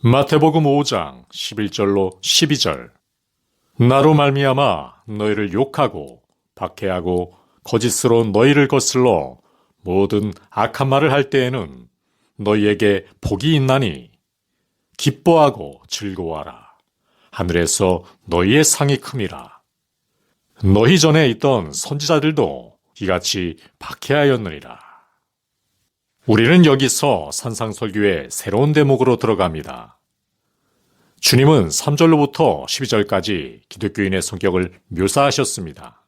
마태복음 5장 11절로 12절. 나로 말미암아 너희를 욕하고 박해하고 거짓으로 너희를 거슬러 모든 악한 말을 할 때에는 너희에게 복이 있나니 기뻐하고 즐거워하라. 하늘에서 너희의 상이 큼이라. 너희 전에 있던 선지자들도 이같이 박해하였느니라. 우리는 여기서 산상설교의 새로운 대목으로 들어갑니다. 주님은 3절로부터 12절까지 기독교인의 성격을 묘사하셨습니다.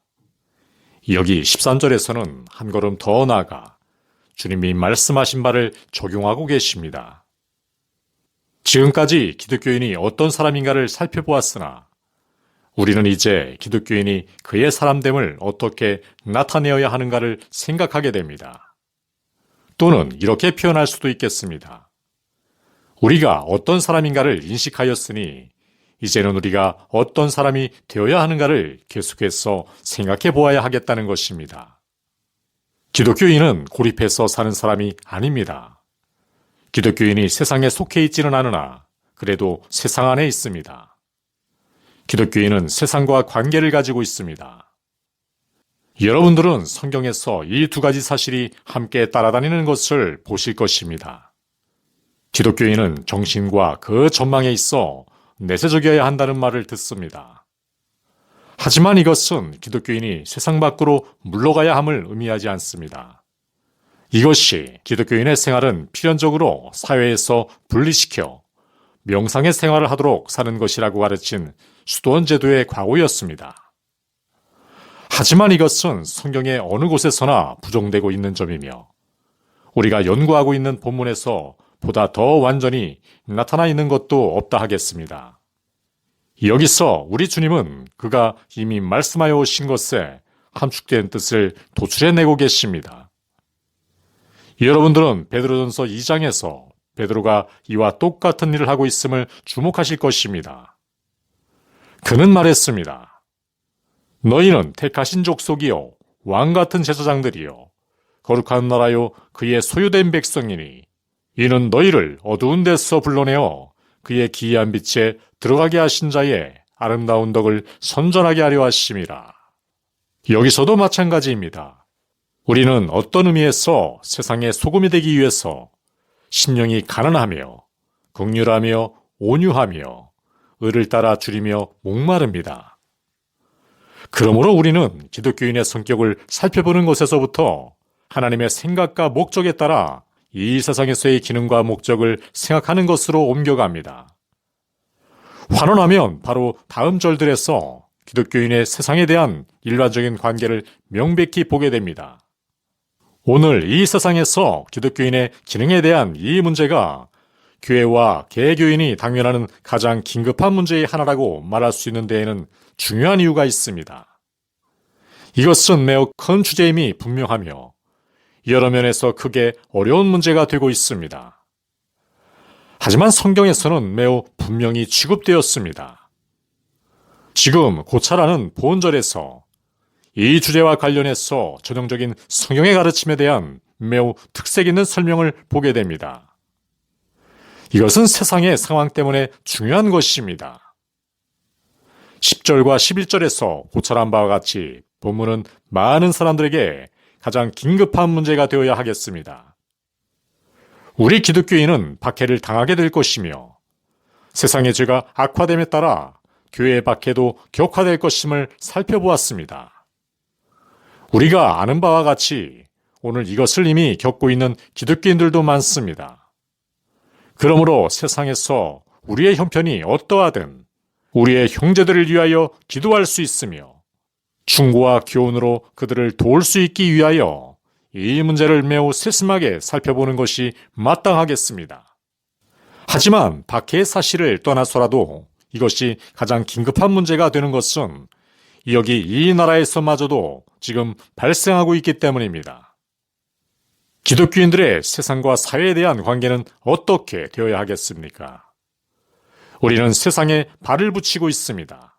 여기 13절에서는 한 걸음 더 나아가 주님이 말씀하신 바를 적용하고 계십니다. 지금까지 기독교인이 어떤 사람인가를 살펴보았으나 우리는 이제 기독교인이 그의 사람됨을 어떻게 나타내어야 하는가를 생각하게 됩니다. 또는 이렇게 표현할 수도 있겠습니다. 우리가 어떤 사람인가를 인식하였으니 이제는 우리가 어떤 사람이 되어야 하는가를 계속해서 생각해 보아야 하겠다는 것입니다. 기독교인은 고립해서 사는 사람이 아닙니다. 기독교인이 세상에 속해 있지는 않으나 그래도 세상 안에 있습니다. 기독교인은 세상과 관계를 가지고 있습니다. 여러분들은 성경에서 이 두 가지 사실이 함께 따라다니는 것을 보실 것입니다. 기독교인은 정신과 그 전망에 있어 내세적이어야 한다는 말을 듣습니다. 하지만 이것은 기독교인이 세상 밖으로 물러가야 함을 의미하지 않습니다. 이것이 기독교인의 생활은 필연적으로 사회에서 분리시켜 명상의 생활을 하도록 사는 것이라고 가르친 수도원 제도의 과오였습니다. 하지만 이것은 성경의 어느 곳에서나 부정되고 있는 점이며 우리가 연구하고 있는 본문에서 보다 더 완전히 나타나 있는 것도 없다 하겠습니다. 여기서 우리 주님은 그가 이미 말씀하여 오신 것에 함축된 뜻을 도출해내고 계십니다. 여러분들은 베드로전서 2장에서 베드로가 이와 똑같은 일을 하고 있음을 주목하실 것입니다. 그는 말했습니다. 너희는 택하신 족속이요 왕같은 제사장들이요 거룩한 나라요 그의 소유된 백성이니 이는 너희를 어두운 데서 불러내어 그의 기이한 빛에 들어가게 하신 자의 아름다운 덕을 선전하게 하려 하심이라. 여기서도 마찬가지입니다. 우리는 어떤 의미에서 세상의 소금이 되기 위해서 심령이 가난하며 긍휼하며 온유하며 의를 따라 줄이며 목마릅니다. 그러므로 우리는 기독교인의 성격을 살펴보는 것에서부터 하나님의 생각과 목적에 따라 이 세상에서의 기능과 목적을 생각하는 것으로 옮겨갑니다. 환원하면 바로 다음 절들에서 기독교인의 세상에 대한 일반적인 관계를 명백히 보게 됩니다. 오늘 이 세상에서 기독교인의 기능에 대한 이 문제가 교회와 개교인이 당면하는 가장 긴급한 문제의 하나라고 말할 수 있는 데에는 중요한 이유가 있습니다. 이것은 매우 큰 주제임이 분명하며 여러 면에서 크게 어려운 문제가 되고 있습니다. 하지만 성경에서는 매우 분명히 취급되었습니다. 지금 고찰하는 본절에서 이 주제와 관련해서 전형적인 성경의 가르침에 대한 매우 특색 있는 설명을 보게 됩니다. 이것은 세상의 상황 때문에 중요한 것입니다. 10절과 11절에서 고찰한 바와 같이 본문은 많은 사람들에게 가장 긴급한 문제가 되어야 하겠습니다. 우리 기독교인은 박해를 당하게 될 것이며 세상의 죄가 악화됨에 따라 교회의 박해도 격화될 것임을 살펴보았습니다. 우리가 아는 바와 같이 오늘 이것을 이미 겪고 있는 기독교인들도 많습니다. 그러므로 세상에서 우리의 형편이 어떠하든 우리의 형제들을 위하여 기도할 수 있으며 충고와 교훈으로 그들을 도울 수 있기 위하여 이 문제를 매우 세심하게 살펴보는 것이 마땅하겠습니다. 하지만 박해의 사실을 떠나서라도 이것이 가장 긴급한 문제가 되는 것은 여기 이 나라에서마저도 지금 발생하고 있기 때문입니다. 기독교인들의 세상과 사회에 대한 관계는 어떻게 되어야 하겠습니까? 우리는 세상에 발을 붙이고 있습니다.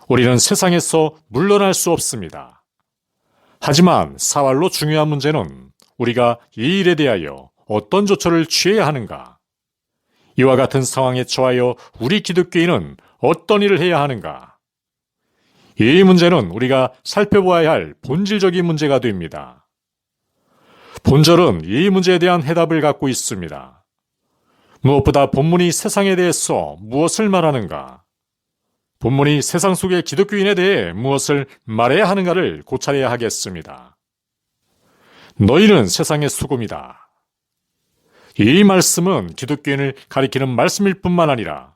우리는 세상에서 물러날 수 없습니다. 하지만 사활로 중요한 문제는 우리가 이 일에 대하여 어떤 조처를 취해야 하는가? 이와 같은 상황에 처하여 우리 기독교인은 어떤 일을 해야 하는가? 이 문제는 우리가 살펴보아야 할 본질적인 문제가 됩니다. 본절은 이 문제에 대한 해답을 갖고 있습니다. 무엇보다 본문이 세상에 대해서 무엇을 말하는가? 본문이 세상 속의 기독교인에 대해 무엇을 말해야 하는가를 고찰해야 하겠습니다. 너희는 세상의 소금이다. 이 말씀은 기독교인을 가리키는 말씀일 뿐만 아니라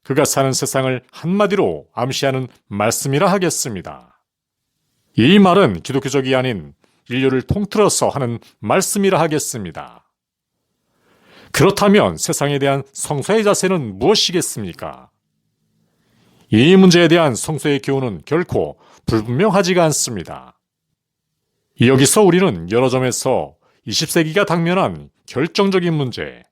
그가 사는 세상을 한마디로 암시하는 말씀이라 하겠습니다. 이 말은 기독교적이 아닌 인류를 통틀어서 하는 말씀이라 하겠습니다. 그렇다면 세상에 대한 성서의 자세는 무엇이겠습니까? 이 문제에 대한 성서의 교훈은 결코 불분명하지가 않습니다. 여기서 우리는 여러 점에서 20세기가 당면한 결정적인 문제,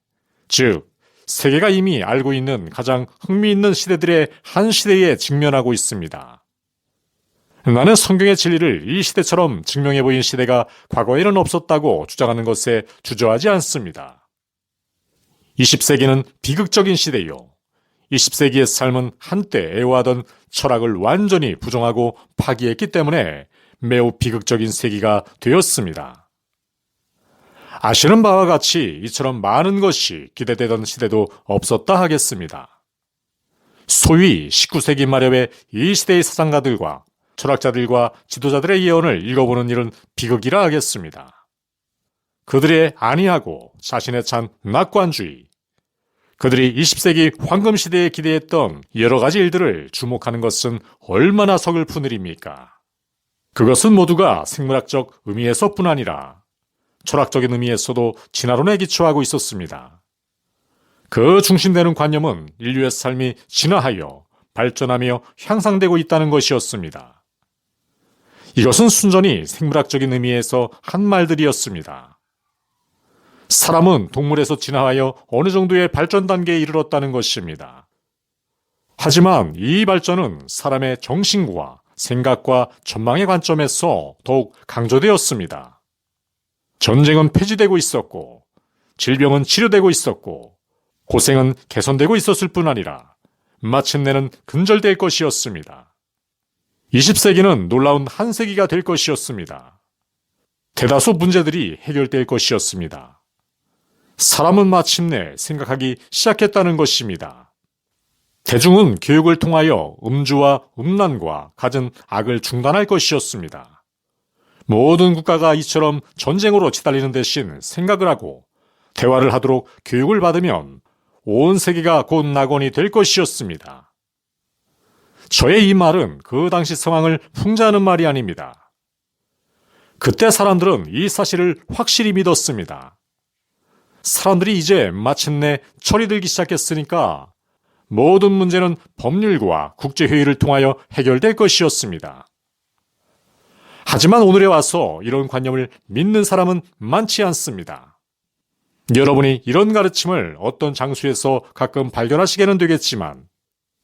즉 세계가 이미 알고 있는 가장 흥미있는 시대들의 한 시대에 직면하고 있습니다. 나는 성경의 진리를 이 시대처럼 증명해 보인 시대가 과거에는 없었다고 주장하는 것에 주저하지 않습니다. 20세기는 비극적인 시대요. 20세기의 삶은 한때 애호하던 철학을 완전히 부정하고 파기했기 때문에 매우 비극적인 세기가 되었습니다. 아시는 바와 같이 이처럼 많은 것이 기대되던 시대도 없었다 하겠습니다. 소위 19세기 말엽의 이 시대의 사상가들과 철학자들과 지도자들의 예언을 읽어보는 일은 비극이라 하겠습니다. 그들의 안이하고 자신에 찬 낙관주의, 그들이 20세기 황금시대에 기대했던 여러 가지 일들을 주목하는 것은 얼마나 서글픈 일입니까? 그것은 모두가 생물학적 의미에서뿐 아니라 철학적인 의미에서도 진화론에 기초하고 있었습니다. 그 중심되는 관념은 인류의 삶이 진화하여 발전하며 향상되고 있다는 것이었습니다. 이것은 순전히 생물학적인 의미에서 한 말들이었습니다. 사람은 동물에서 진화하여 어느 정도의 발전 단계에 이르렀다는 것입니다. 하지만 이 발전은 사람의 정신과 생각과 전망의 관점에서 더욱 강조되었습니다. 전쟁은 폐지되고 있었고, 질병은 치료되고 있었고, 고생은 개선되고 있었을 뿐 아니라 마침내는 근절될 것이었습니다. 20세기는 놀라운 한 세기가 될 것이었습니다. 대다수 문제들이 해결될 것이었습니다. 사람은 마침내 생각하기 시작했다는 것입니다. 대중은 교육을 통하여 음주와 음란과 갖은 악을 중단할 것이었습니다. 모든 국가가 이처럼 전쟁으로 치달리는 대신 생각을 하고 대화를 하도록 교육을 받으면 온 세계가 곧 낙원이 될 것이었습니다. 저의 이 말은 그 당시 상황을 풍자하는 말이 아닙니다. 그때 사람들은 이 사실을 확실히 믿었습니다. 사람들이 이제 마침내 철이 들기 시작했으니까 모든 문제는 법률과 국제회의를 통하여 해결될 것이었습니다. 하지만 오늘에 와서 이런 관념을 믿는 사람은 많지 않습니다. 여러분이 이런 가르침을 어떤 장소에서 가끔 발견하시게는 되겠지만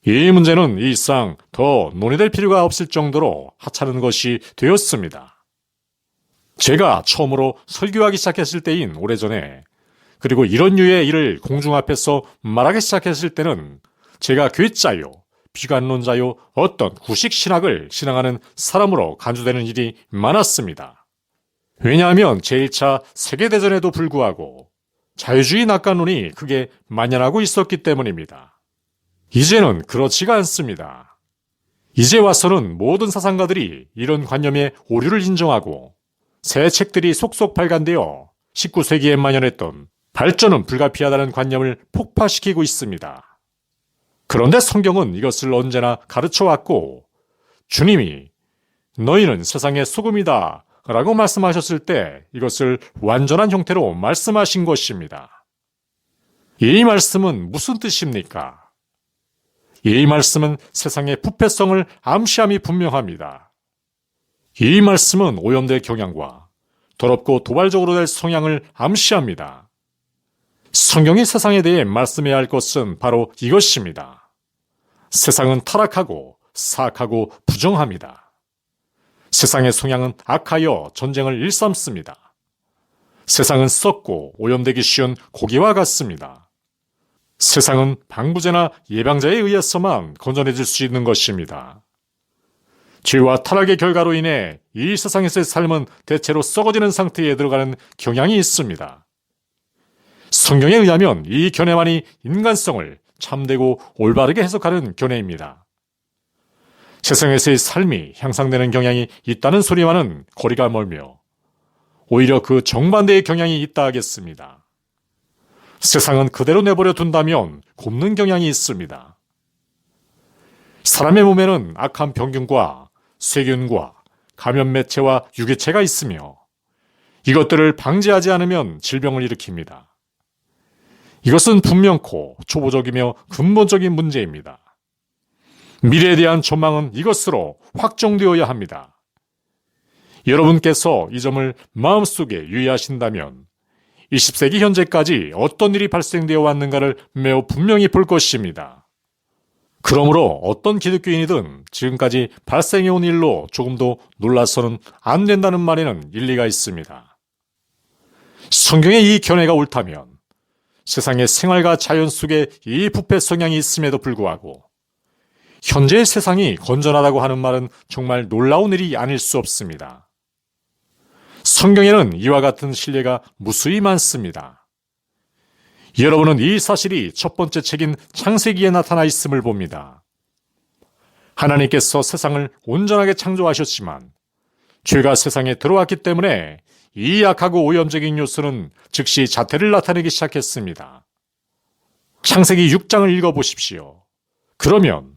이 문제는 일상 더 논의될 필요가 없을 정도로 하찮은 것이 되었습니다. 제가 처음으로 설교하기 시작했을 때인 오래전에, 그리고 이런 류의 일을 공중 앞에서 말하기 시작했을 때는 제가 괴짜요, 비관론자요, 어떤 구식 신학을 신앙하는 사람으로 간주되는 일이 많았습니다. 왜냐하면 제1차 세계대전에도 불구하고 자유주의 낙관론이 크게 만연하고 있었기 때문입니다. 이제는 그렇지가 않습니다. 이제 와서는 모든 사상가들이 이런 관념의 오류를 인정하고 새 책들이 속속 발간되어 19세기에 만연했던 발전은 불가피하다는 관념을 폭파시키고 있습니다. 그런데 성경은 이것을 언제나 가르쳐왔고, 주님이 너희는 세상의 소금이다 라고 말씀하셨을 때 이것을 완전한 형태로 말씀하신 것입니다. 이 말씀은 무슨 뜻입니까? 이 말씀은 세상의 부패성을 암시함이 분명합니다. 이 말씀은 오염될 경향과 더럽고 도발적으로 될 성향을 암시합니다. 성경이 세상에 대해 말씀해야 할 것은 바로 이것입니다. 세상은 타락하고 사악하고 부정합니다. 세상의 성향은 악하여 전쟁을 일삼습니다. 세상은 썩고 오염되기 쉬운 고기와 같습니다. 세상은 방부제나 예방자에 의해서만 건전해질 수 있는 것입니다. 죄와 타락의 결과로 인해 이 세상에서의 삶은 대체로 썩어지는 상태에 들어가는 경향이 있습니다. 성경에 의하면 이 견해만이 인간성을 참되고 올바르게 해석하는 견해입니다. 세상에서의 삶이 향상되는 경향이 있다는 소리와는 거리가 멀며 오히려 그 정반대의 경향이 있다 하겠습니다. 세상은 그대로 내버려 둔다면 굼는 경향이 있습니다. 사람의 몸에는 악한 병균과 세균과 감염 매체와 유기체가 있으며 이것들을 방지하지 않으면 질병을 일으킵니다. 이것은 분명코 초보적이며 근본적인 문제입니다. 미래에 대한 전망은 이것으로 확정되어야 합니다. 여러분께서 이 점을 마음속에 유의하신다면 20세기 현재까지 어떤 일이 발생되어 왔는가를 매우 분명히 볼 것입니다. 그러므로 어떤 기독교인이든 지금까지 발생해온 일로 조금도 놀라서는 안 된다는 말에는 일리가 있습니다. 성경의 이 견해가 옳다면 세상의 생활과 자연 속에 이 부패 성향이 있음에도 불구하고 현재의 세상이 건전하다고 하는 말은 정말 놀라운 일이 아닐 수 없습니다. 성경에는 이와 같은 신뢰가 무수히 많습니다. 여러분은 이 사실이 첫 번째 책인 창세기에 나타나 있음을 봅니다. 하나님께서 세상을 온전하게 창조하셨지만 죄가 세상에 들어왔기 때문에 이 악하고 오염적인 요소는 즉시 자태를 나타내기 시작했습니다. 창세기 6장을 읽어보십시오. 그러면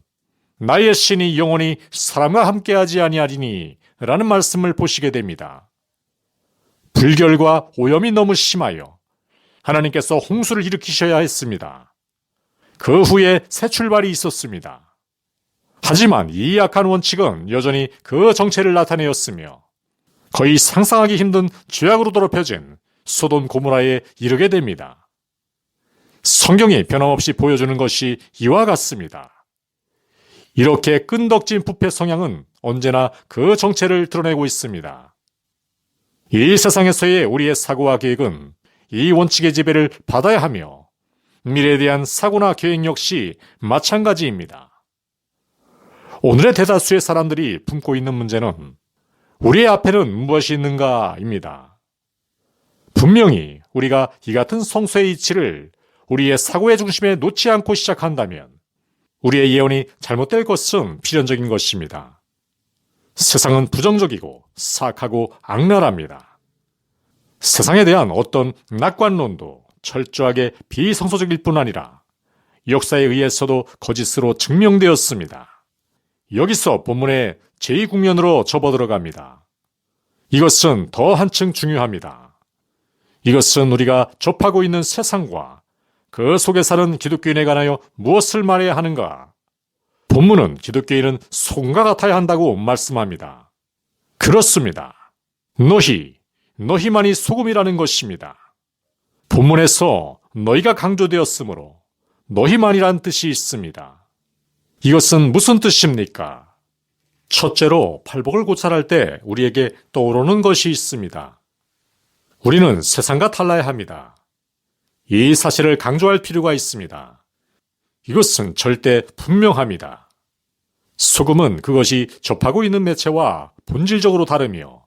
나의 신이 영원히 사람과 함께하지 아니하리니 라는 말씀을 보시게 됩니다. 불결과 오염이 너무 심하여 하나님께서 홍수를 일으키셔야 했습니다. 그 후에 새 출발이 있었습니다. 하지만 이 악한 원칙은 여전히 그 정체를 나타내었으며 거의 상상하기 힘든 죄악으로 더럽혀진 소돔 고모라에 이르게 됩니다. 성경이 변함없이 보여주는 것이 이와 같습니다. 이렇게 끈덕진 부패 성향은 언제나 그 정체를 드러내고 있습니다. 이 세상에서의 우리의 사고와 계획은 이 원칙의 지배를 받아야 하며 미래에 대한 사고나 계획 역시 마찬가지입니다. 오늘의 대다수의 사람들이 품고 있는 문제는 우리의 앞에는 무엇이 있는가입니다. 분명히 우리가 이 같은 성소의 이치를 우리의 사고의 중심에 놓지 않고 시작한다면 우리의 예언이 잘못될 것은 필연적인 것입니다. 세상은 부정적이고 사악하고 악랄합니다. 세상에 대한 어떤 낙관론도 철저하게 비성서적일 뿐 아니라 역사에 의해서도 거짓으로 증명되었습니다. 여기서 본문의 제2국면으로 접어들어갑니다. 이것은 더 한층 중요합니다. 이것은 우리가 접하고 있는 세상과 그 속에 사는 기독교인에 관하여 무엇을 말해야 하는가? 본문은 기독교인은 소금과 같아야 한다고 말씀합니다. 그렇습니다. 너희만이 소금이라는 것입니다. 본문에서 너희가 강조되었으므로 너희만이란 뜻이 있습니다. 이것은 무슨 뜻입니까? 첫째로 팔복을 고찰할 때 우리에게 떠오르는 것이 있습니다. 우리는 세상과 달라야 합니다. 이 사실을 강조할 필요가 있습니다. 이것은 절대 분명합니다. 소금은 그것이 접하고 있는 매체와 본질적으로 다르며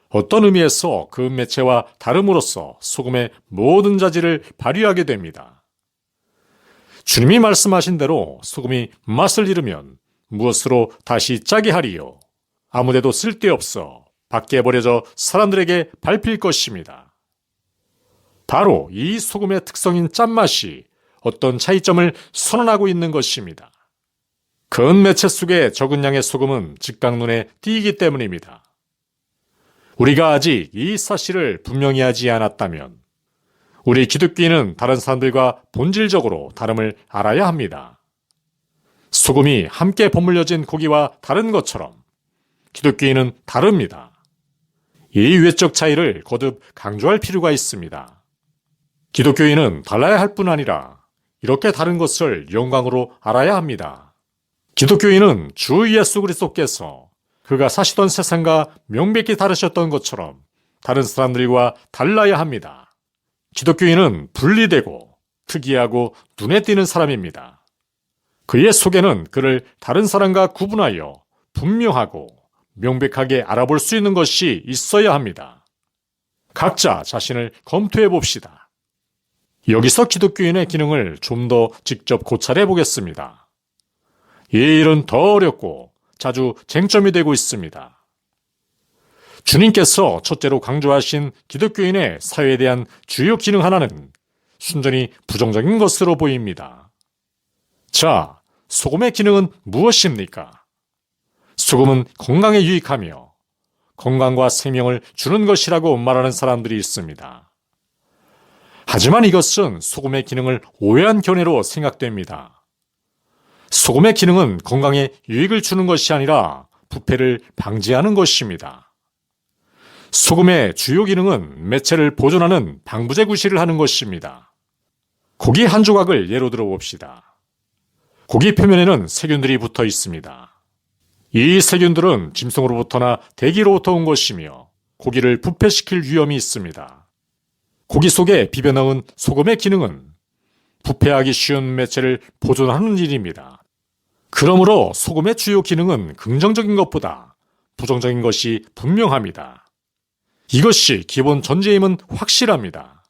어떤 의미에서 그 매체와 다름으로써 소금의 모든 자질을 발휘하게 됩니다. 주님이 말씀하신 대로 소금이 맛을 잃으면 무엇으로 다시 짜게 하리요? 아무데도 쓸데없어 밖에 버려져 사람들에게 밟힐 것입니다. 바로 이 소금의 특성인 짠맛이 어떤 차이점을 선언하고 있는 것입니다. 근 매체 속에 적은 양의 소금은 즉각 눈에 띄기 때문입니다. 우리가 아직 이 사실을 분명히 하지 않았다면 우리 기독교인은 다른 사람들과 본질적으로 다름을 알아야 합니다. 소금이 함께 버물려진 고기와 다른 것처럼 기독교인은 다릅니다. 이 외적 차이를 거듭 강조할 필요가 있습니다. 기독교인은 달라야 할 뿐 아니라 이렇게 다른 것을 영광으로 알아야 합니다. 기독교인은 주 예수 그리스도께서 그가 사시던 세상과 명백히 다르셨던 것처럼 다른 사람들과 달라야 합니다. 기독교인은 분리되고 특이하고 눈에 띄는 사람입니다. 그의 속에는 그를 다른 사람과 구분하여 분명하고 명백하게 알아볼 수 있는 것이 있어야 합니다. 각자 자신을 검토해 봅시다. 여기서 기독교인의 기능을 좀 더 직접 고찰해 보겠습니다. 이 일은 더 어렵고 자주 쟁점이 되고 있습니다. 주님께서 첫째로 강조하신 기독교인의 사회에 대한 주요 기능 하나는 순전히 부정적인 것으로 보입니다. 자, 소금의 기능은 무엇입니까? 소금은 건강에 유익하며 건강과 생명을 주는 것이라고 말하는 사람들이 있습니다. 하지만 이것은 소금의 기능을 오해한 견해로 생각됩니다. 소금의 기능은 건강에 유익을 주는 것이 아니라 부패를 방지하는 것입니다. 소금의 주요 기능은 매체를 보존하는 방부제 구실을 하는 것입니다. 고기 한 조각을 예로 들어 봅시다. 고기 표면에는 세균들이 붙어 있습니다. 이 세균들은 짐승으로부터나 대기로부터 온 것이며 고기를 부패시킬 위험이 있습니다. 고기 속에 비벼 넣은 소금의 기능은 부패하기 쉬운 매체를 보존하는 일입니다. 그러므로 소금의 주요 기능은 긍정적인 것보다 부정적인 것이 분명합니다. 이것이 기본 전제임은 확실합니다.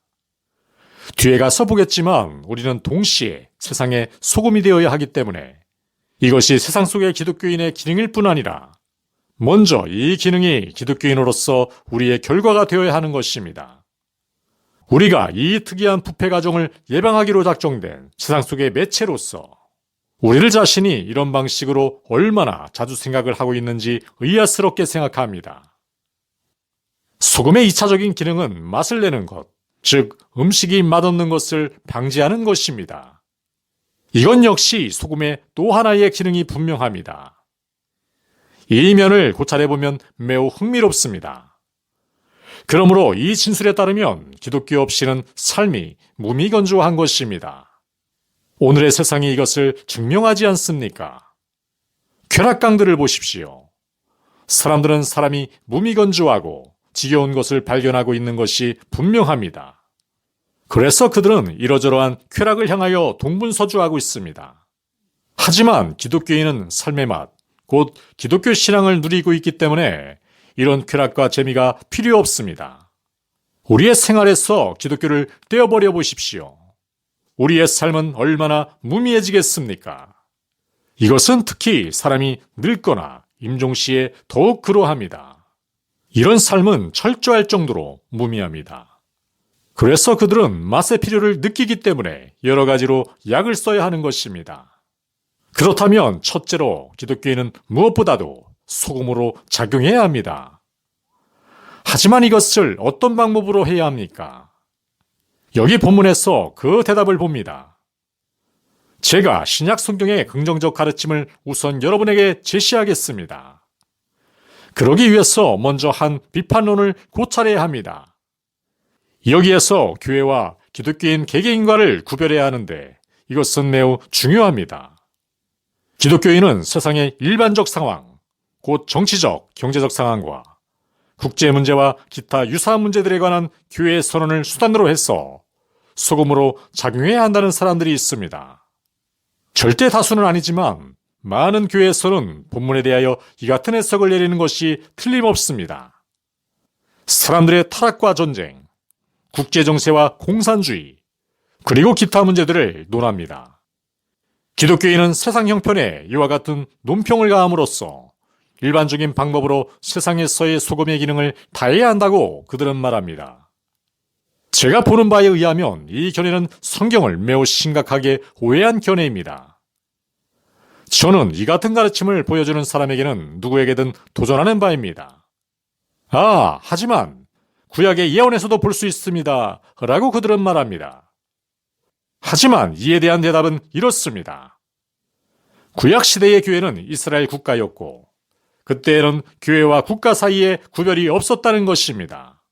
뒤에 가서 보겠지만 우리는 동시에 세상의 소금이 되어야 하기 때문에 이것이 세상 속의 기독교인의 기능일 뿐 아니라 먼저 이 기능이 기독교인으로서 우리의 결과가 되어야 하는 것입니다. 우리가 이 특이한 부패 과정을 예방하기로 작정된 세상 속의 매체로서 우리를 자신이 이런 방식으로 얼마나 자주 생각을 하고 있는지 의아스럽게 생각합니다. 소금의 2차적인 기능은 맛을 내는 것, 즉 음식이 맛없는 것을 방지하는 것입니다. 이건 역시 소금의 또 하나의 기능이 분명합니다. 이 면을 고찰해보면 매우 흥미롭습니다. 그러므로 이 진술에 따르면 기독교 없이는 삶이 무미건조한 것입니다. 오늘의 세상이 이것을 증명하지 않습니까? 쾌락강들을 보십시오. 사람들은 사람이 무미건조하고 지겨운 것을 발견하고 있는 것이 분명합니다. 그래서 그들은 이러저러한 쾌락을 향하여 동분서주하고 있습니다. 하지만 기독교인은 삶의 맛, 곧 기독교 신앙을 누리고 있기 때문에 이런 쾌락과 재미가 필요 없습니다. 우리의 생활에서 기독교를 떼어버려 보십시오. 우리의 삶은 얼마나 무미해지겠습니까? 이것은 특히 사람이 늙거나 임종시에 더욱 그러합니다. 이런 삶은 철저할 정도로 무미합니다. 그래서 그들은 맛의 필요를 느끼기 때문에 여러 가지로 약을 써야 하는 것입니다. 그렇다면 첫째로 기독교인은 무엇보다도 소금으로 작용해야 합니다. 하지만 이것을 어떤 방법으로 해야 합니까? 여기 본문에서 그 대답을 봅니다. 제가 신약 성경의 긍정적 가르침을 우선 여러분에게 제시하겠습니다. 그러기 위해서 먼저 한 비판론을 고찰해야 합니다. 여기에서 교회와 기독교인 개개인과를 구별해야 하는데 이것은 매우 중요합니다. 기독교인은 세상의 일반적 상황, 곧 정치적, 경제적 상황과 국제 문제와 기타 유사한 문제들에 관한 교회의 선언을 수단으로 해서 소금으로 작용해야 한다는 사람들이 있습니다. 절대 다수는 아니지만 많은 교회에서는 본문에 대하여 이 같은 해석을 내리는 것이 틀림없습니다. 사람들의 타락과 전쟁, 국제정세와 공산주의, 그리고 기타 문제들을 논합니다. 기독교인은 세상 형편에 이와 같은 논평을 가함으로써 일반적인 방법으로 세상에서의 소금의 기능을 다해야 한다고 그들은 말합니다. 제가 보는 바에 의하면 이 견해는 성경을 매우 심각하게 오해한 견해입니다. 저는 이 같은 가르침을 보여주는 사람에게는 누구에게든 도전하는 바입니다. 하지만 구약의 예언에서도 볼 수 있습니다. 라고 그들은 말합니다. 하지만 이에 대한 대답은 이렇습니다. 구약 시대의 교회는 이스라엘 국가였고 그때에는 교회와 국가 사이에 구별이 없었다는 것입니다.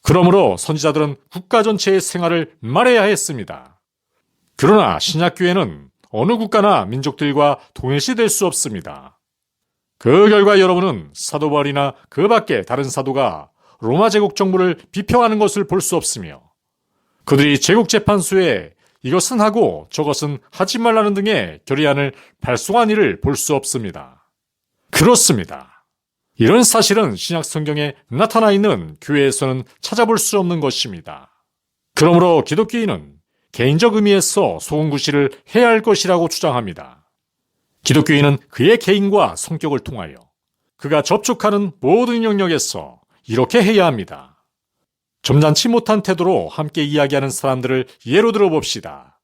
그러므로 선지자들은 국가 전체의 생활을 말해야 했습니다. 그러나 신약교회는 어느 국가나 민족들과 동일시될 수 없습니다. 그 결과 여러분은 사도 바울이나 그 밖에 다른 사도가 로마 제국 정부를 비평하는 것을 볼 수 없으며 그들이 제국재판소에 이것은 하고 저것은 하지 말라는 등의 결의안을 발송한 일을 볼 수 없습니다. 그렇습니다. 이런 사실은 신약 성경에 나타나 있는 교회에서는 찾아볼 수 없는 것입니다. 그러므로 기독교인은 개인적 의미에서 소금구실을 해야 할 것이라고 주장합니다. 기독교인은 그의 개인과 성격을 통하여 그가 접촉하는 모든 영역에서 이렇게 해야 합니다. 점잖지 못한 태도로 함께 이야기하는 사람들을 예로 들어봅시다.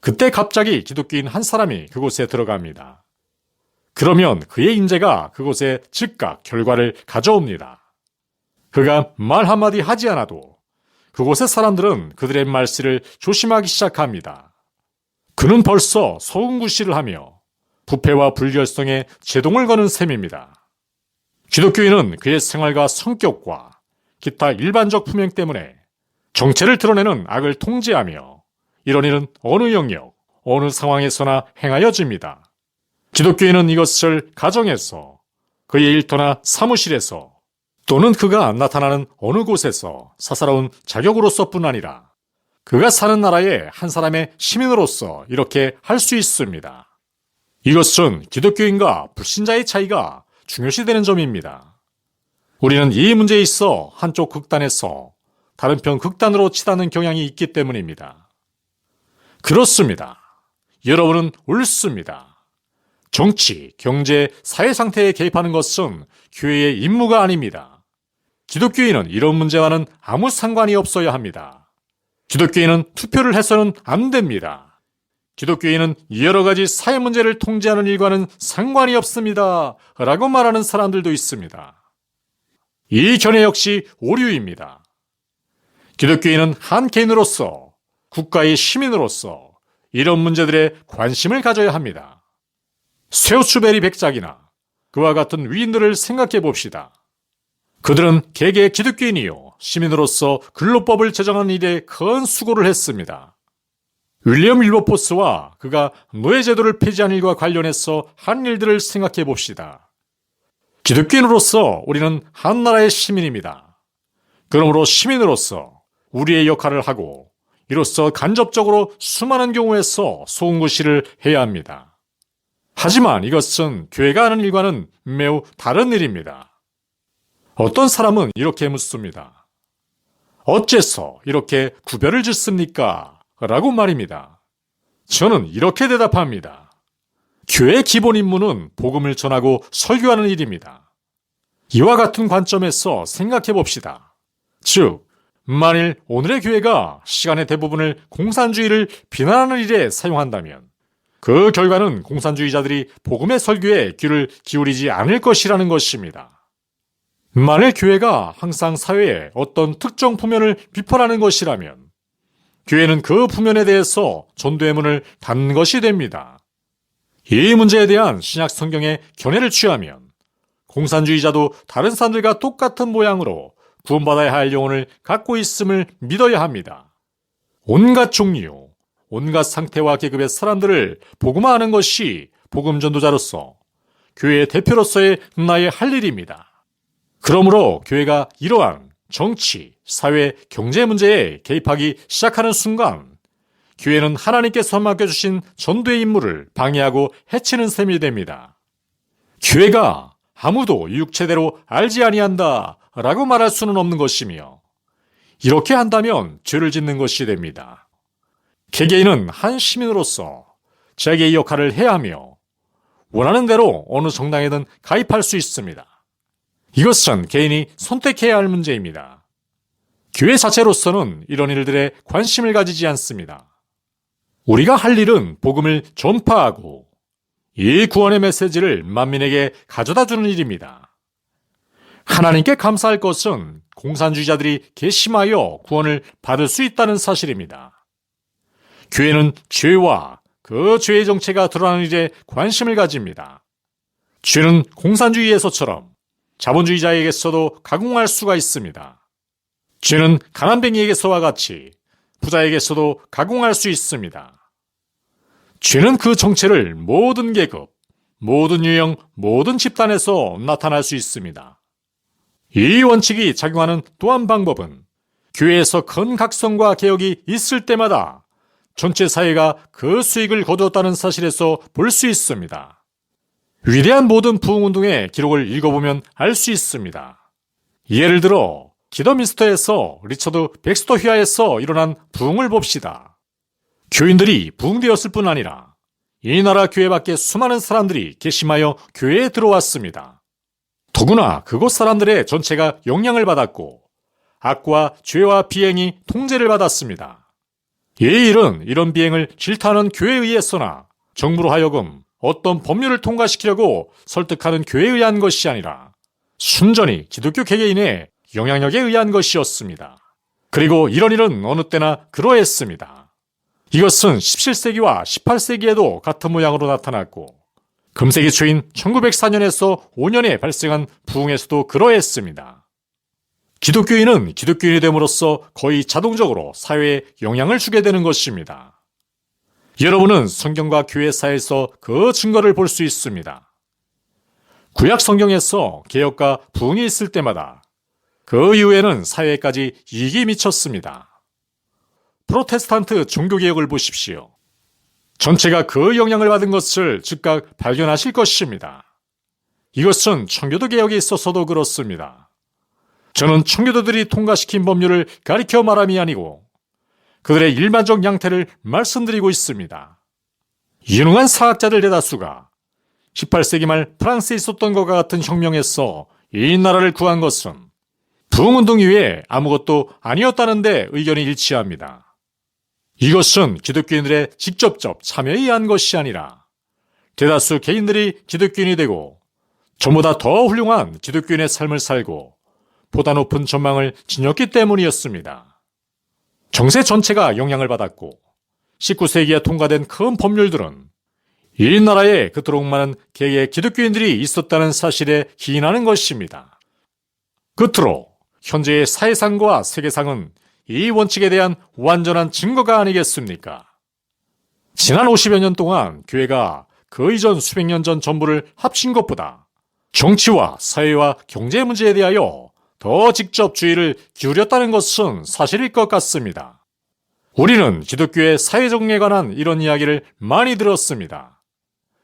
그때 갑자기 기독교인 한 사람이 그곳에 들어갑니다. 그러면 그의 인재가 그곳에 즉각 결과를 가져옵니다. 그가 말 한마디 하지 않아도 그곳의 사람들은 그들의 말씨를 조심하기 시작합니다. 그는 벌써 소금구실을 하며 부패와 불결성에 제동을 거는 셈입니다. 기독교인은 그의 생활과 성격과 기타 일반적 품행 때문에 정체를 드러내는 악을 통제하며 이런 일은 어느 영역, 어느 상황에서나 행하여집니다. 기독교인은 이것을 가정에서, 그의 일터나 사무실에서 또는 그가 나타나는 어느 곳에서 사사로운 자격으로서뿐 아니라 그가 사는 나라의 한 사람의 시민으로서 이렇게 할 수 있습니다. 이것은 기독교인과 불신자의 차이가 중요시되는 점입니다. 우리는 이 문제에 있어 한쪽 극단에서 다른 편 극단으로 치닫는 경향이 있기 때문입니다. 그렇습니다. 여러분은 옳습니다. 정치, 경제, 사회 상태에 개입하는 것은 교회의 임무가 아닙니다. 기독교인은 이런 문제와는 아무 상관이 없어야 합니다. 기독교인은 투표를 해서는 안 됩니다. 기독교인은 여러 가지 사회 문제를 통제하는 일과는 상관이 없습니다. 라고 말하는 사람들도 있습니다. 이 견해 역시 오류입니다. 기독교인은 한 개인으로서, 국가의 시민으로서 이런 문제들에 관심을 가져야 합니다. 세우추베리 백작이나 그와 같은 위인들을 생각해 봅시다. 그들은 개개 기독교인이요 시민으로서 근로법을 제정하는 일에 큰 수고를 했습니다. 윌리엄 윌버포스와 그가 노예제도를 폐지한 일과 관련해서 한 일들을 생각해 봅시다. 기독교인으로서 우리는 한 나라의 시민입니다. 그러므로 시민으로서 우리의 역할을 하고 이로써 간접적으로 수많은 경우에서 소금구실을 해야 합니다. 하지만 이것은 교회가 하는 일과는 매우 다른 일입니다. 어떤 사람은 이렇게 묻습니다. 어째서 이렇게 구별을 짓습니까? 라고 말입니다. 저는 이렇게 대답합니다. 교회의 기본 임무는 복음을 전하고 설교하는 일입니다. 이와 같은 관점에서 생각해 봅시다. 즉, 만일 오늘의 교회가 시간의 대부분을 공산주의를 비난하는 일에 사용한다면 그 결과는 공산주의자들이 복음의 설교에 귀를 기울이지 않을 것이라는 것입니다. 만일 교회가 항상 사회의 어떤 특정 부면을 비판하는 것이라면 교회는 그 부면에 대해서 전도의 문을 닫는 것이 됩니다. 이 문제에 대한 신약 성경의 견해를 취하면 공산주의자도 다른 사람들과 똑같은 모양으로 구원받아야 할 영혼을 갖고 있음을 믿어야 합니다. 온갖 종류, 온갖 상태와 계급의 사람들을 복음화하는 것이 복음 전도자로서 교회의 대표로서의 나의 할 일입니다. 그러므로 교회가 이러한 정치, 사회, 경제 문제에 개입하기 시작하는 순간 교회는 하나님께서 맡겨주신 전도의 임무를 방해하고 해치는 셈이 됩니다. 교회가 아무도 육체대로 알지 아니한다 라고 말할 수는 없는 것이며 이렇게 한다면 죄를 짓는 것이 됩니다. 개개인은 한 시민으로서 자기의 역할을 해야 하며 원하는 대로 어느 정당에든 가입할 수 있습니다. 이것은 개인이 선택해야 할 문제입니다. 교회 자체로서는 이런 일들에 관심을 가지지 않습니다. 우리가 할 일은 복음을 전파하고 이 구원의 메시지를 만민에게 가져다주는 일입니다. 하나님께 감사할 것은 공산주의자들이 괘씸하여 구원을 받을 수 있다는 사실입니다. 교회는 죄와 그 죄의 정체가 드러나는 일에 관심을 가집니다. 죄는 공산주의에서처럼 자본주의자에게서도 가공할 수가 있습니다. 죄는 가난뱅이에게서와 같이 부자에게서도 가공할 수 있습니다. 죄는 그 정체를 모든 계급, 모든 유형, 모든 집단에서 나타날 수 있습니다. 이 원칙이 작용하는 또 한 방법은 교회에서 큰 각성과 개혁이 있을 때마다 전체 사회가 그 수익을 거두었다는 사실에서 볼 수 있습니다. 위대한 모든 부흥운동의 기록을 읽어보면 알 수 있습니다. 예를 들어 기더민스터에서 리처드 백스터 휘하에서 일어난 부흥을 봅시다. 교인들이 부흥되었을 뿐 아니라 이 나라 교회 밖에 수많은 사람들이 개심하여 교회에 들어왔습니다. 더구나 그곳 사람들의 전체가 영향을 받았고 악과 죄와 비행이 통제를 받았습니다. 이 일은 이런 비행을 질타하는 교회에 의해서나 정부로 하여금 어떤 법률을 통과시키려고 설득하는 교회에 의한 것이 아니라 순전히 기독교 개개인의 영향력에 의한 것이었습니다. 그리고 이런 일은 어느 때나 그러했습니다. 이것은 17세기와 18세기에도 같은 모양으로 나타났고 금세기 초인 1904년에서 5년에 발생한 부흥에서도 그러했습니다. 기독교인은 기독교인이 됨으로써 거의 자동적으로 사회에 영향을 주게 되는 것입니다. 여러분은 성경과 교회사에서 그 증거를 볼 수 있습니다. 구약 성경에서 개혁과 부흥이 있을 때마다 그 이후에는 사회까지 이익이 미쳤습니다. 프로테스탄트 종교개혁을 보십시오. 전체가 그 영향을 받은 것을 즉각 발견하실 것입니다. 이것은 청교도 개혁에 있어서도 그렇습니다. 저는 청교도들이 통과시킨 법률을 가리켜 말함이 아니고 그들의 일반적 양태를 말씀드리고 있습니다. 유능한 사학자들 대다수가 18세기 말 프랑스에 있었던 것과 같은 혁명에서 이 나라를 구한 것은 부흥운동 이외에 아무것도 아니었다는 데 의견이 일치합니다. 이것은 기독교인들의 직접적 참여에 의한 것이 아니라 대다수 개인들이 기독교인이 되고 전보다 더 훌륭한 기독교인의 삶을 살고 보다 높은 전망을 지녔기 때문이었습니다. 정세 전체가 영향을 받았고 19세기에 통과된 큰 법률들은 이 나라에 그토록 많은 개개의 기독교인들이 있었다는 사실에 기인하는 것입니다. 끝으로 현재의 사회상과 세계상은 이 원칙에 대한 완전한 증거가 아니겠습니까? 지난 50여 년 동안 교회가 그 이전 수백 년 전 전부를 합친 것보다 정치와 사회와 경제 문제에 대하여 더 직접 주의를 기울였다는 것은 사실일 것 같습니다. 우리는 기독교의 사회정리에 관한 이런 이야기를 많이 들었습니다.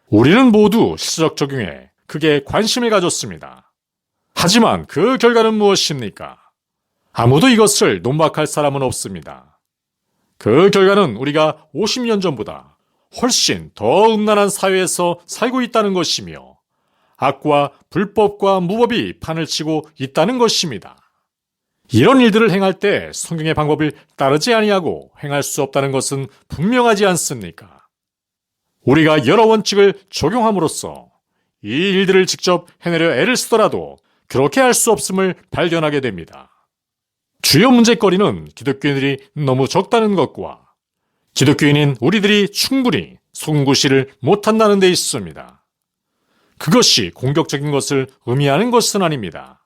우리는 모두 실적 적용에 크게 관심을 가졌습니다. 하지만 그 결과는 무엇입니까? 아무도 이것을 논박할 사람은 없습니다. 그 결과는 우리가 50년 전보다 훨씬 더 음란한 사회에서 살고 있다는 것이며 악과 불법과 무법이 판을 치고 있다는 것입니다. 이런 일들을 행할 때 성경의 방법을 따르지 아니하고 행할 수 없다는 것은 분명하지 않습니까? 우리가 여러 원칙을 적용함으로써 이 일들을 직접 해내려 애를 쓰더라도 그렇게 할 수 없음을 발견하게 됩니다. 주요 문제거리는 기독교인들이 너무 적다는 것과 기독교인인 우리들이 충분히 송구시를 못한다는 데 있습니다. 그것이 공격적인 것을 의미하는 것은 아닙니다.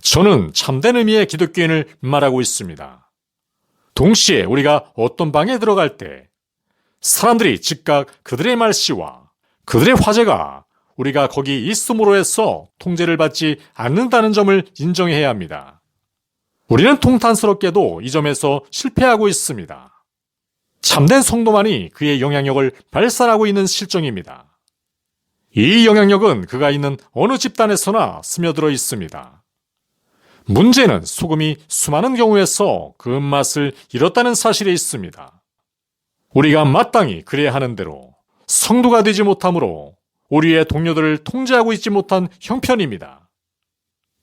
저는 참된 의미의 기독교인을 말하고 있습니다. 동시에 우리가 어떤 방에 들어갈 때 사람들이 즉각 그들의 말씨와 그들의 화제가 우리가 거기 있음으로 해서 통제를 받지 않는다는 점을 인정해야 합니다. 우리는 통탄스럽게도 이 점에서 실패하고 있습니다. 참된 성도만이 그의 영향력을 발산하고 있는 실정입니다. 이 영향력은 그가 있는 어느 집단에서나 스며들어 있습니다. 문제는 소금이 수많은 경우에서 그 맛을 잃었다는 사실에 있습니다. 우리가 마땅히 그래야 하는 대로 성도가 되지 못하므로 우리의 동료들을 통제하고 있지 못한 형편입니다.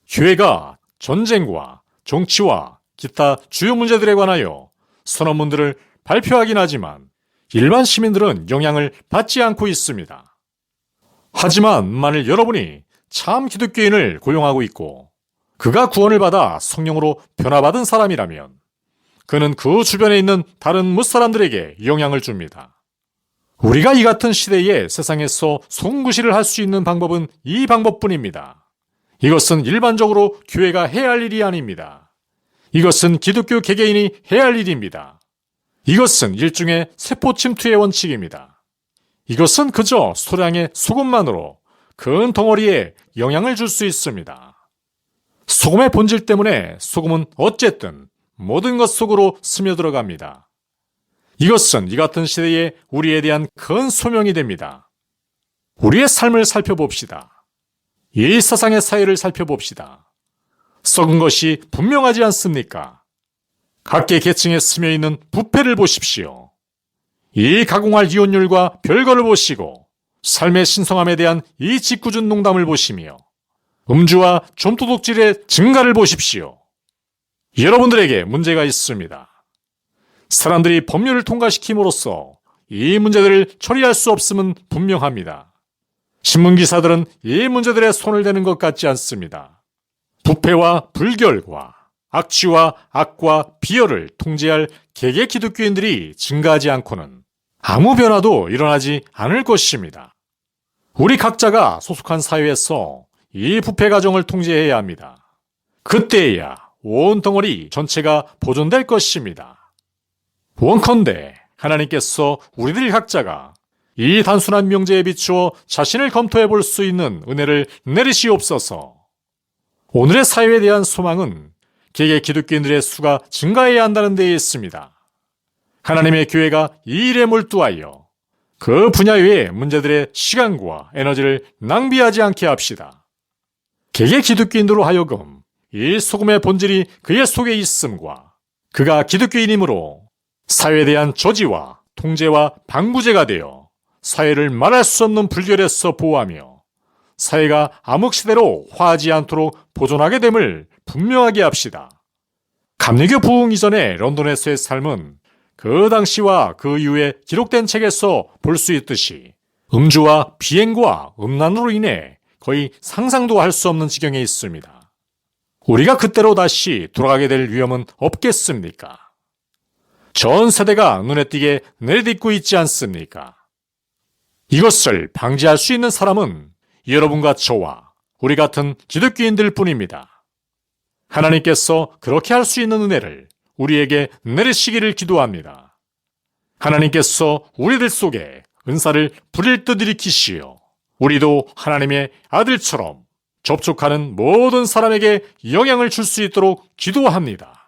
교회가 전쟁과 정치와 기타 주요 문제들에 관하여 선언문들을 발표하긴 하지만 일반 시민들은 영향을 받지 않고 있습니다. 하지만 만일 여러분이 참 기독교인을 고용하고 있고 그가 구원을 받아 성령으로 변화받은 사람이라면 그는 그 주변에 있는 다른 무사람들에게 영향을 줍니다. 우리가 이 같은 시대에 세상에서 송구시를 할 수 있는 방법은 이 방법뿐입니다. 이것은 일반적으로 교회가 해야 할 일이 아닙니다. 이것은 기독교 개개인이 해야 할 일입니다. 이것은 일종의 세포 침투의 원칙입니다. 이것은 그저 소량의 소금만으로 큰 덩어리에 영향을 줄 수 있습니다. 소금의 본질 때문에 소금은 어쨌든 모든 것 속으로 스며들어갑니다. 이것은 이 같은 시대에 우리에 대한 큰 소명이 됩니다. 우리의 삶을 살펴봅시다. 이 세상의 사회를 살펴봅시다. 썩은 것이 분명하지 않습니까? 각계 계층에 스며 있는 부패를 보십시오. 이 가공할 이혼율과 별거를 보시고 삶의 신성함에 대한 이 짓궂은 농담을 보시며 음주와 좀도둑질의 증가를 보십시오. 여러분들에게 문제가 있습니다. 사람들이 법률을 통과시킴으로써 이 문제들을 처리할 수 없음은 분명합니다. 신문기사들은 이 문제들에 손을 대는 것 같지 않습니다. 부패와 불결과 악취와 악과 비열을 통제할 개개 기독교인들이 증가하지 않고는 아무 변화도 일어나지 않을 것입니다. 우리 각자가 소속한 사회에서 이 부패 가정을 통제해야 합니다. 그때야 온 덩어리 전체가 보존될 것입니다. 원컨대 하나님께서 우리들 각자가 이 단순한 명제에 비추어 자신을 검토해 볼 수 있는 은혜를 내리시옵소서. 오늘의 사회에 대한 소망은 개개 기독교인들의 수가 증가해야 한다는 데에 있습니다. 하나님의 교회가 이 일에 몰두하여 그 분야 외의 문제들의 시간과 에너지를 낭비하지 않게 합시다. 개개 기독교인으로 하여금 이 소금의 본질이 그의 속에 있음과 그가 기독교인이므로 사회에 대한 저지와 통제와 방부제가 되어 사회를 말할 수 없는 불결에서 보호하며 사회가 암흑시대로 화하지 않도록 보존하게 됨을 분명하게 합시다. 감리교 부흥 이전의 런던에서의 삶은 그 당시와 그 이후에 기록된 책에서 볼 수 있듯이 음주와 비행과 음란으로 인해 거의 상상도 할 수 없는 지경에 있습니다. 우리가 그때로 다시 돌아가게 될 위험은 없겠습니까? 전 세대가 눈에 띄게 내딛고 있지 않습니까? 이것을 방지할 수 있는 사람은 여러분과 저와 우리 같은 기독교인들 뿐입니다. 하나님께서 그렇게 할 수 있는 은혜를 우리에게 내리시기를 기도합니다. 하나님께서 우리들 속에 은사를 불일 듯 일으키시어 우리도 하나님의 아들처럼 접촉하는 모든 사람에게 영향을 줄 수 있도록 기도합니다.